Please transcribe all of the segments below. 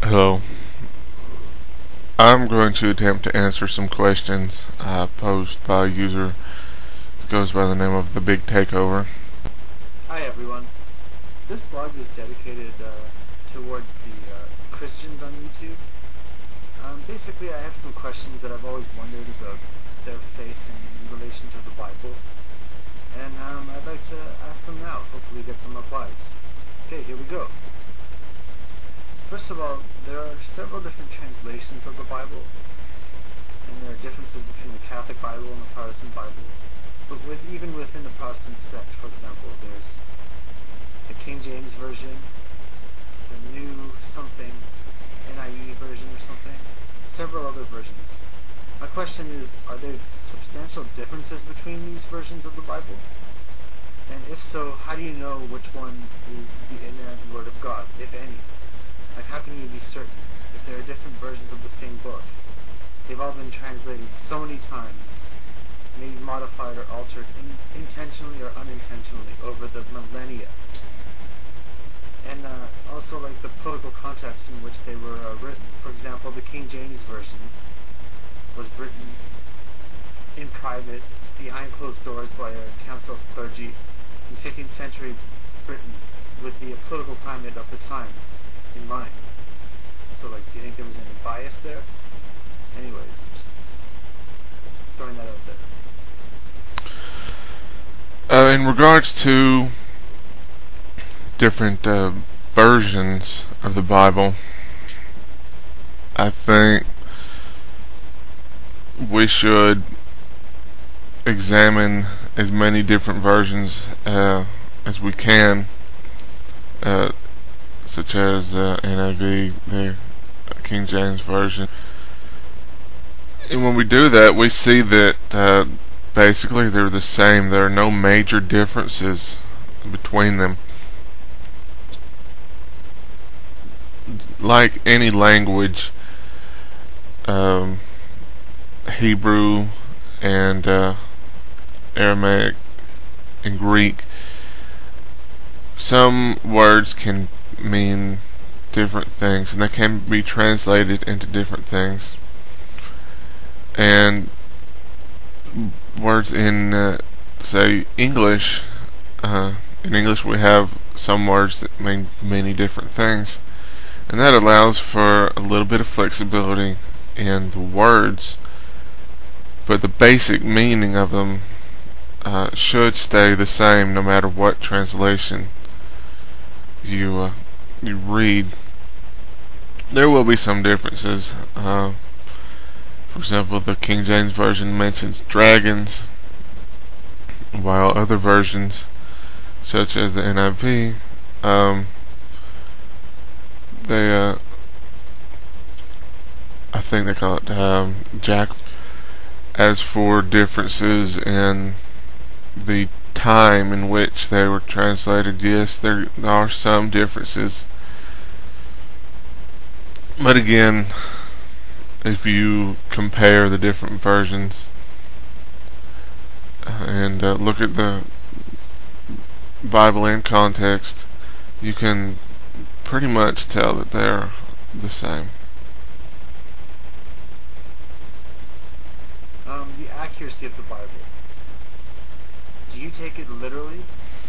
Hello. I'm going to attempt to answer some questions posed by a user who goes by the name of theBigTakeover. Hi everyone. This blog is dedicated towards the Christians on YouTube. Basically, I have some questions that I've always wondered about their faith in relation to the Bible, and I'd like to ask them now, hopefully get some replies. Okay, here we go. First of all, there are several different translations of the Bible, and there are differences between the Catholic Bible and the Protestant Bible. But even within the Protestant sect, for example, there's the King James Version, the New something, NIE version or something, several other versions. My question is, are there substantial differences between these versions of the Bible? And if so, how do you know which one is the inerrant Word of God, if any? Like, how can you be certain if there are different versions of the same book? They've all been translated so many times, maybe modified or altered intentionally or unintentionally over the millennia. And also, like, the political context in which they were written. For example, the King James Version was written in private, behind closed doors by a council of clergy in 15th century Britain, with the political climate of the time in mind. So, like, do you think there was any bias there? Anyways, just throwing that out there. In regards to different versions of the Bible, I think we should examine as many different versions as we can, such as NIV, the King James Version. And when we do that, we see that basically they're the same. There are no major differences between them. Like any language, Hebrew and Aramaic and Greek, some words can mean different things, and they can be translated into different things. And words in, say, English, in English we have some words that mean many different things, and that allows for a little bit of flexibility in the words, but the basic meaning of them should stay the same no matter what translation you read. There will be some differences. For example, the King James Version mentions dragons, while other versions, such as the NIV, I think they call it jack. As for differences in the time in which they were translated, yes, there are some differences. But again, if you compare the different versions and look at the Bible in context, you can pretty much tell that they're the same. The accuracy of the Bible. Do you take it literally?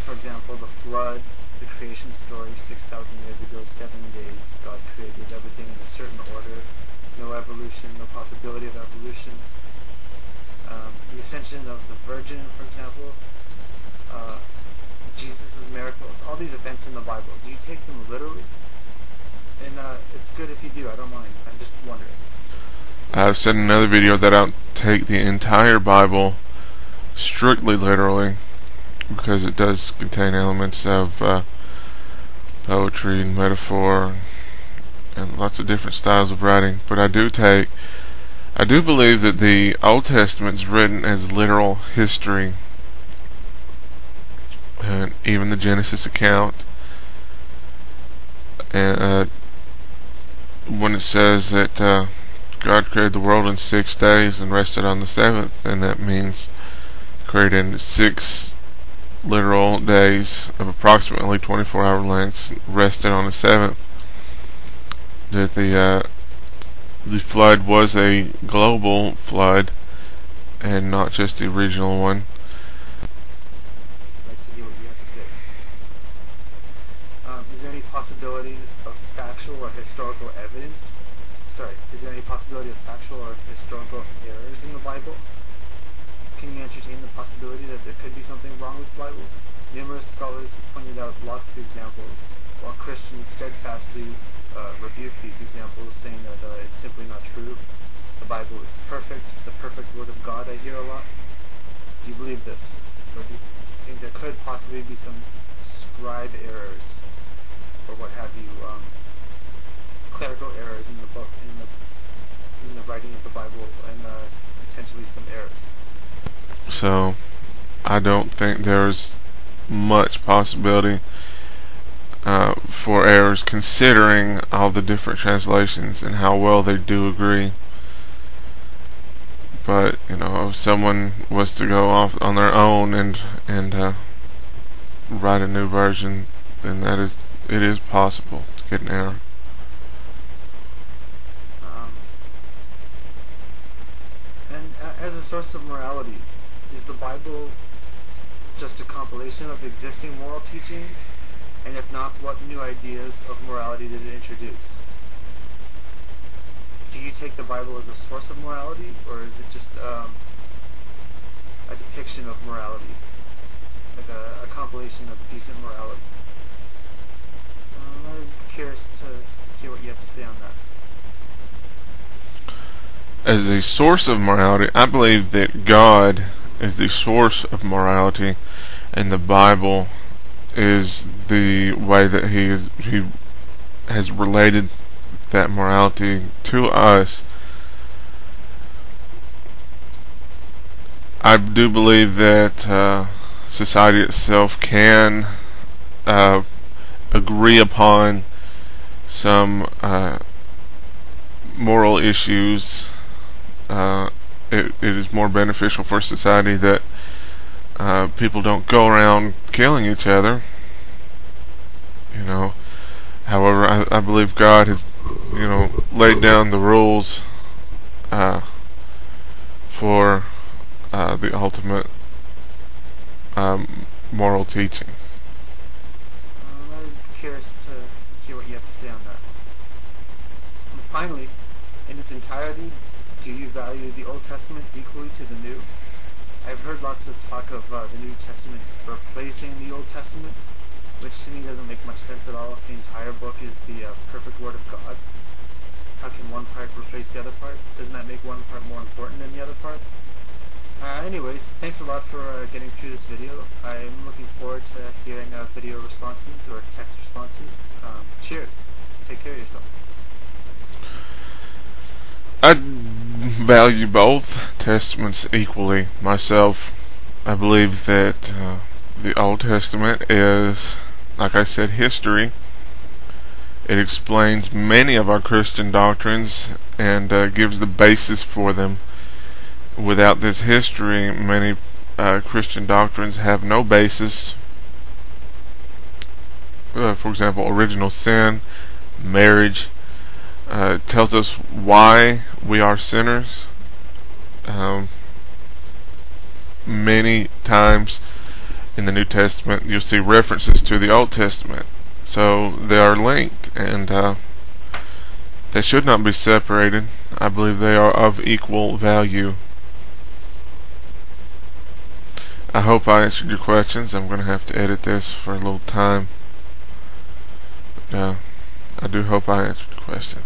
For example, the flood, the creation story 6,000 years ago, 7 days, God created everything in a certain order, no evolution, no possibility of evolution. The ascension of the Virgin, for example, Jesus' miracles, all these events in the Bible, do you take them literally? And it's good if you do, I don't mind, I'm just wondering. I've said in another video that I'll take the entire Bible strictly literally, because it does contain elements of poetry and metaphor and lots of different styles of writing. But I do believe that the Old Testament is written as literal history, and even the Genesis account. And when it says that God created the world in 6 days and rested on the 7th, and that means created in 6 literal days of approximately 24-hour lengths, rested on the 7th. that the flood was a global flood and not just the original one. I'd like to hear what you have to say. Is there any possibility of factual or historical evidence? Sorry, is there any possibility of factual or historical errors in the Bible? Can you entertain the possibility that there could be something wrong with the Bible? Numerous scholars have pointed out lots of examples, while Christians steadfastly rebuke these examples, saying that it's simply not true. The Bible is perfect, the perfect Word of God, I hear a lot. Do you believe this? Or do you think there could possibly be some scribe errors, or what have you, clerical errors in the book, in the writing of the Bible, and potentially some errors? So I don't think there's much possibility for errors, considering all the different translations and how well they do agree. But if someone was to go off on their own and write a new version, then it is possible to get an error. And as a source of morality, is the Bible just a compilation of existing moral teachings? And if not, what new ideas of morality did it introduce? Do you take the Bible as a source of morality, or is it just a depiction of morality, like a compilation of decent morality? I'm curious to hear what you have to say on that. As a source of morality, I believe that God is the source of morality, and the Bible is the way that He has related that morality to us. I do believe that society itself can agree upon some moral issues. It is more beneficial for society that people don't go around killing each other. However, I believe God has laid down the rules for the ultimate moral teaching. I'm curious to hear what you have to say on that. And finally, in its entirety, do you value the Old Testament equally to the New? I've heard lots of talk of the New Testament replacing the Old Testament, which to me doesn't make much sense at all. If the entire book is the perfect Word of God, how can one part replace the other part? Doesn't that make one part more important than the other part? Anyways, thanks a lot for getting through this video. I'm looking forward to hearing video responses or text responses. Cheers. Take care of yourself. I value both testaments equally myself. I believe that the Old Testament is, like I said, history. It explains many of our Christian doctrines and gives the basis for them. Without this history, many Christian doctrines have no basis. For example, original sin, marriage, tells us why we are sinners. Many times in the New Testament you'll see references to the Old Testament, so they are linked, and they should not be separated. I believe they are of equal value. I hope I answered your questions. I'm going to have to edit this for a little time, but I do hope I answered your questions.